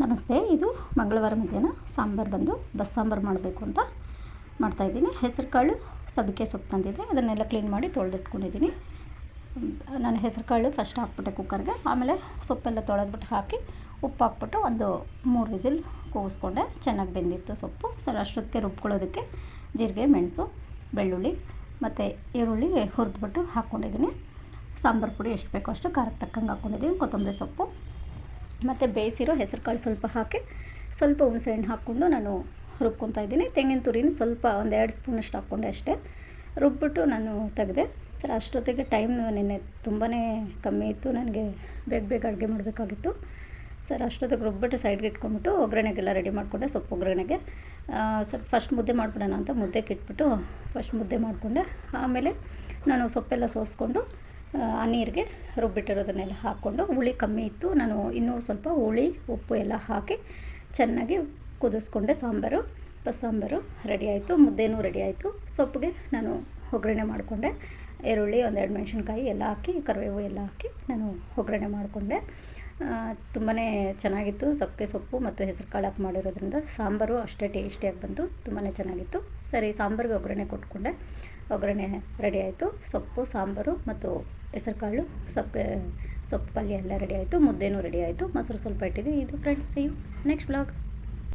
ನಮಸ್ತೆ. ಇದು ಮಂಗಳವಾರ ಮಧ್ಯಾಹ್ನ ಸಾಂಬಾರು ಬಂದು ಬಸ್ಸಾಂಬಾರು ಮಾಡಬೇಕು ಅಂತ ಮಾಡ್ತಾಯಿದ್ದೀನಿ. ಹೆಸರು ಕಾಳು ಸಬ್ಬಕ್ಕೆ ಸೊಪ್ಪು ತಂದಿದ್ದೆ, ಅದನ್ನೆಲ್ಲ ಕ್ಲೀನ್ ಮಾಡಿ ತೊಳೆದಿಟ್ಕೊಂಡಿದ್ದೀನಿ. ನಾನು ಹೆಸರು ಕಾಳು ಫಸ್ಟ್ ಹಾಕ್ಬಿಟ್ಟೆ ಕುಕ್ಕರ್ಗೆ, ಆಮೇಲೆ ಸೊಪ್ಪೆಲ್ಲ ತೊಳೆದ್ಬಿಟ್ಟು ಹಾಕಿ ಉಪ್ಪು ಹಾಕ್ಬಿಟ್ಟು ಒಂದು 3 ವಿಸಿಲ್ ಕೂಗಿಸ್ಕೊಂಡೆ. ಚೆನ್ನಾಗಿ ಬೆಂದಿತ್ತು ಸೊಪ್ಪು. ಸರ್ ಅಷ್ಟೊತ್ತಿಗೆ ರುಬ್ಕೊಳ್ಳೋದಕ್ಕೆ ಜೀರಿಗೆ, ಮೆಣಸು, ಬೆಳ್ಳುಳ್ಳಿ ಮತ್ತು ಈರುಳ್ಳಿ ಹುರಿದ್ಬಿಟ್ಟು ಹಾಕ್ಕೊಂಡಿದ್ದೀನಿ. ಸಾಂಬಾರು ಪುಡಿ ಎಷ್ಟು ಬೇಕೋ ಅಷ್ಟು ಖಾರಕ್ಕೆ ತಕ್ಕಂಗೆ ಹಾಕ್ಕೊಂಡಿದ್ದೀನಿ. ಕೊತ್ತಂಬರಿ ಸೊಪ್ಪು ಮತ್ತು ಬೇಯಿಸಿರೋ ಹೆಸರು ಕಾಳು ಸ್ವಲ್ಪ ಹಾಕಿ ಸ್ವಲ್ಪ ಹುಣಸೆಹಣ್ಣು ಹಾಕ್ಕೊಂಡು ನಾನು ರುಬ್ಕೊತಾ ಇದ್ದೀನಿ. ತೆಂಗಿನ ತುರಿನೂ ಸ್ವಲ್ಪ 1-2 ಸ್ಪೂನಷ್ಟು ಹಾಕ್ಕೊಂಡೆ ಅಷ್ಟೇ. ರುಬ್ಬಿಟ್ಟು ನಾನು ತೆಗೆದೆ. ಸರ್ ಅಷ್ಟೊತ್ತಿಗೆ ಟೈಮ್ ನಿನ್ನೆ ತುಂಬಾ ಕಮ್ಮಿ ಇತ್ತು, ನನಗೆ ಬೇಗ ಅಡುಗೆ ಮಾಡಬೇಕಾಗಿತ್ತು. ಸರ್ ಅಷ್ಟೊತ್ತಿಗೆ ರುಬ್ಬಿಟ್ಟು ಸೈಡ್ಗೆ ಇಟ್ಕೊಂಡ್ಬಿಟ್ಟು ಒಗ್ಗರಣೆಗೆಲ್ಲ ರೆಡಿ ಮಾಡಿಕೊಂಡೆ. ಸೊಪ್ಪು ಒಗ್ಗರಣೆಗೆ ಸ್ವಲ್ಪ ಫಸ್ಟ್ ಮುದ್ದೆ ಮಾಡಿಬಿಡೋಣ ಅಂತ ಮುದ್ದೆಗೆ ಇಟ್ಬಿಟ್ಟು ಫಸ್ಟ್ ಮುದ್ದೆ ಮಾಡಿಕೊಂಡೆ. ಆಮೇಲೆ ನಾನು ಸೊಪ್ಪೆಲ್ಲ ಸೋಸ್ಕೊಂಡು ಆ ನೀರಿಗೆ ರುಬ್ಬಿಟ್ಟಿರೋದನ್ನೆಲ್ಲ ಹಾಕ್ಕೊಂಡು, ಹುಳಿ ಕಮ್ಮಿ ಇತ್ತು, ನಾನು ಇನ್ನೂ ಸ್ವಲ್ಪ ಹುಳಿ ಉಪ್ಪು ಎಲ್ಲ ಹಾಕಿ ಚೆನ್ನಾಗಿ ಕುದಿಸ್ಕೊಂಡೆ. ಬಸ್ಸಾಂಬಾರು ರೆಡಿ ಆಯಿತು. ಮುದ್ದೆನೂ ರೆಡಿ ಆಯಿತು. ಸೊಪ್ಪಿಗೆ ನಾನು ಒಗ್ಗರಣೆ ಮಾಡಿಕೊಂಡೆ. ಈರುಳ್ಳಿ 1-2 ಮೆಣಸಿನ್ಕಾಯಿ ಎಲ್ಲ ಹಾಕಿ, ಕರಿಬೇವು ಎಲ್ಲ ಹಾಕಿ ನಾನು ಒಗ್ಗರಣೆ ಮಾಡಿಕೊಂಡೆ. ತುಂಬಾ ಚೆನ್ನಾಗಿತ್ತು. ಸಬ್ಬಕ್ಕೆ ಸೊಪ್ಪು ಮತ್ತು ಹೆಸರು ಕಾಳು ಹಾಕಿ ಮಾಡಿರೋದ್ರಿಂದ ಸಾಂಬಾರು ಅಷ್ಟೇ ಟೇಸ್ಟಿಯಾಗಿ ಬಂತು. ತುಂಬಾ ಚೆನ್ನಾಗಿತ್ತು. ಸರಿ, ಸಾಂಬಾರಿಗೆ ಒಗ್ಗರಣೆ ಕೊಟ್ಕೊಂಡೆ. ಒಗ್ಗರಣೆ ರೆಡಿ ಆಯಿತು. ಸೊಪ್ಪು, ಸಾಂಬಾರು ಮತ್ತು ಹೆಸರು ಕಾಳು ಸೊಪ್ಪು ಪಲ್ಯ ಎಲ್ಲ ರೆಡಿ ಆಯಿತು. ಮುದ್ದೆನೂ ರೆಡಿ ಆಯಿತು. ಮೊಸರು ಸ್ವಲ್ಪ ಇಟ್ಟಿದ್ದೀನಿ. ಇದು friends, see you next blog.